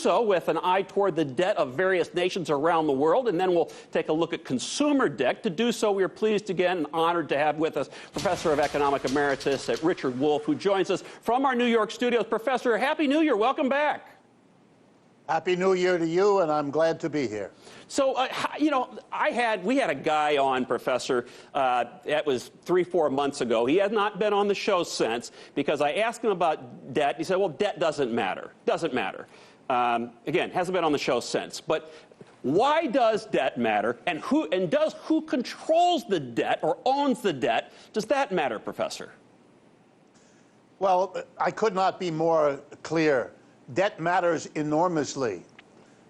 So with an eye toward the debt of various nations around the world, and then we'll take a look at consumer debt. To do so, we are pleased again and honored to have with us Professor of Economic Emeritus at Richard Wolff, who joins us from our New York studios. Professor, Happy New Year. Welcome back. Happy New Year to you, and I'm glad to be here. So, we had a guy on, Professor, that was 3-4 months ago. He has not been on the show since because I asked him about debt. He said, well, debt doesn't matter. Doesn't matter. Again, hasn't been on the show since. But why does debt matter? And who controls the debt or owns the debt? Does that matter, Professor? Well, I could not be more clear. Debt matters enormously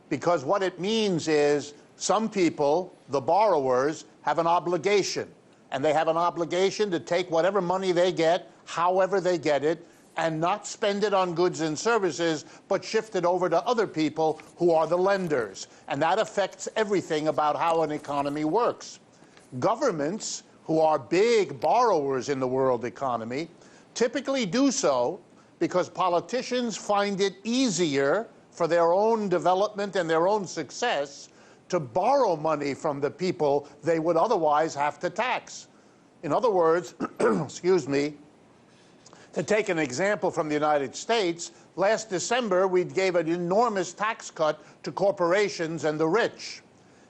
because what it means is some people, the borrowers, have an obligation. And they have an obligation to take whatever money they get, however they get it, and not spend it on goods and services, but shift it over to other people who are the lenders. And that affects everything about how an economy works. Governments, who are big borrowers in the world economy, typically do so because politicians find it easier for their own development and their own success to borrow money from the people they would otherwise have to tax. In other words, excuse me, to take an example from the United States, last December we gave an enormous tax cut to corporations and the rich.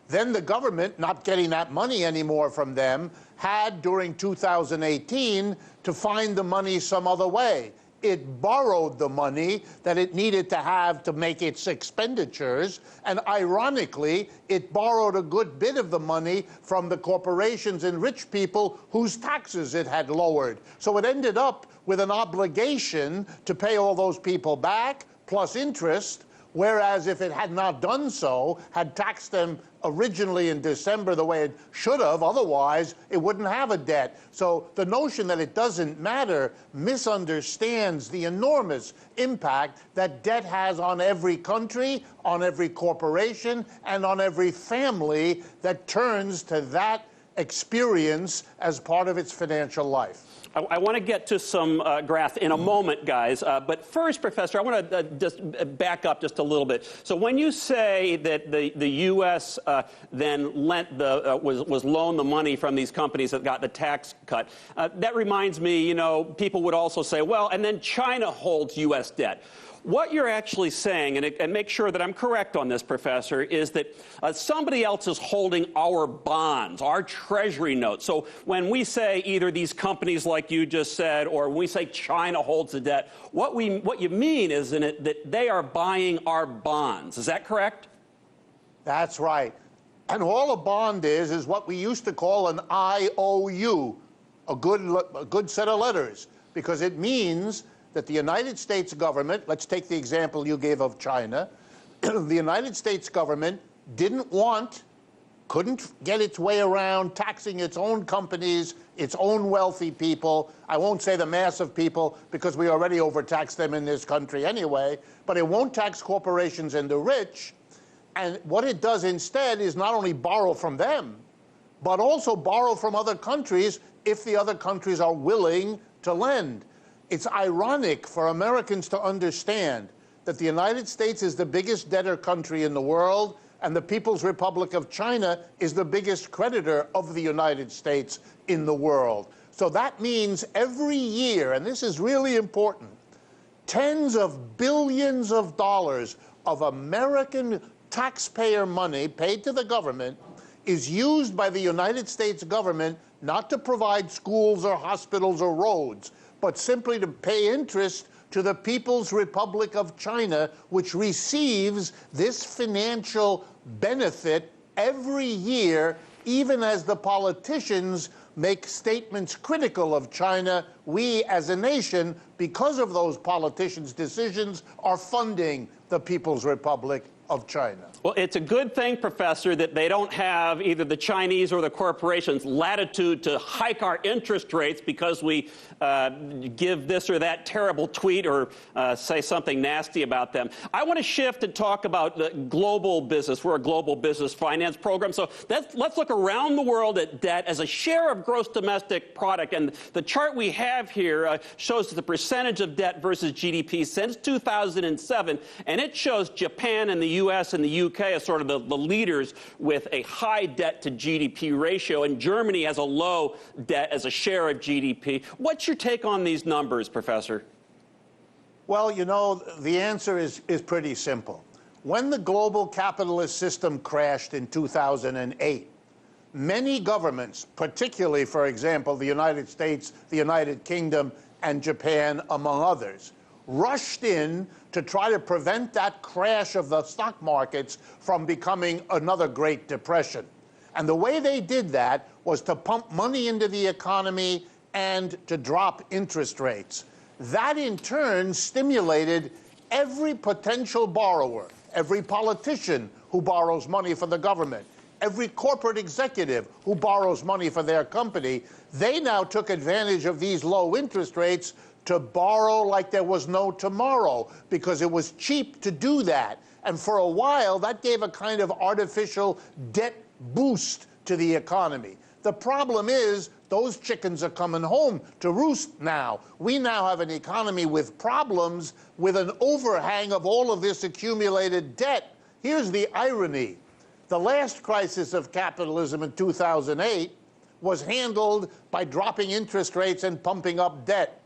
Then the government, not getting that money anymore from them, had during 2018 to find the money some other way. It borrowed the money that it needed to have to make its expenditures, and ironically, it borrowed a good bit of the money from the corporations and rich people whose taxes it had lowered. So it ended up with an obligation to pay all those people back, plus interest, whereas if it had not done so, had taxed them originally in December the way it should have, otherwise it wouldn't have a debt. So the notion that it doesn't matter misunderstands the enormous impact that debt has on every country, on every corporation, and on every family that turns to that experience as part of its financial life. I want to get to some graph in a moment, guys. But first, Professor, I want to just back up just a little bit. So when you say that the U.S. then was loaned the money from these companies that got the tax cut, that reminds me, people would also say, well, and then China holds U.S. debt. What you're actually saying, and make sure that I'm correct on this, Professor, is that somebody else is holding our bonds, our treasury notes. So when we say either these companies like you just said, or when we say China holds the debt, what you mean is that they are buying our bonds. Is that correct? That's right. And all a bond is what we used to call an IOU, a good set of letters, because it means that the United States government, let's take the example you gave of China, the United States government couldn't get its way around taxing its own companies, its own wealthy people. I won't say the mass of people because we already overtax them in this country anyway, but it won't tax corporations and the rich. And what it does instead is not only borrow from them, but also borrow from other countries if the other countries are willing to lend. It's ironic for Americans to understand that the United States is the biggest debtor country in the world, and the People's Republic of China is the biggest creditor of the United States in the world. So that means every year, and this is really important, tens of billions of dollars of American taxpayer money paid to the government is used by the United States government not to provide schools or hospitals or roads, but simply to pay interest to the People's Republic of China, which receives this financial benefit every year, even as the politicians make statements critical of China. We, as a nation, because of those politicians' decisions, are funding the People's Republic of China. Well, it's a good thing, Professor, that they don't have either the Chinese or the corporations latitude to hike our interest rates because we give this or that terrible tweet or say something nasty about them. I want to shift and talk about the global business. We're a global business finance program. So let's look around the world at debt as a share of gross domestic product. And the chart we have here shows that the percentage percentage of debt versus GDP since 2007, and it shows Japan and the U.S. and the U.K. as sort of the leaders with a high debt to GDP ratio, and Germany has a low debt as a share of GDP. What's your take on these numbers, Professor? Well, you know, the answer is pretty simple. When the global capitalist system crashed in 2008, many governments, particularly, for example, the United States, the United Kingdom, and Japan, among others, rushed in to try to prevent that crash of the stock markets from becoming another Great Depression. And the way they did that was to pump money into the economy and to drop interest rates. That, in turn, stimulated every potential borrower, every politician who borrows money for the government, every corporate executive who borrows money for their company. They now took advantage of these low interest rates to borrow like there was no tomorrow, because it was cheap to do that. And for a while, that gave a kind of artificial debt boost to the economy. The problem is, those chickens are coming home to roost now. We now have an economy with problems, with an overhang of all of this accumulated debt. Here's the irony. The last crisis of capitalism in 2008 was handled by dropping interest rates and pumping up debt.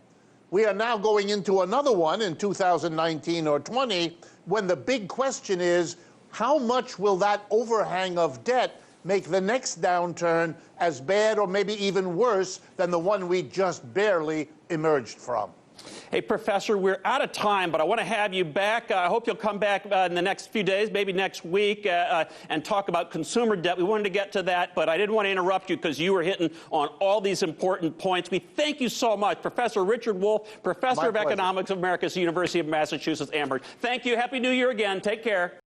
We are now going into another one in 2019 or 20, when the big question is, how much will that overhang of debt make the next downturn as bad or maybe even worse than the one we just barely emerged from? Hey, Professor, we're out of time, but I want to have you back. I hope you'll come back in the next few days, maybe next week, and talk about consumer debt. We wanted to get to that, but I didn't want to interrupt you because you were hitting on all these important points. We thank you so much. Professor Richard Wolff, Professor of Economics of America's University of Massachusetts, Amherst. Thank you. Happy New Year again. Take care.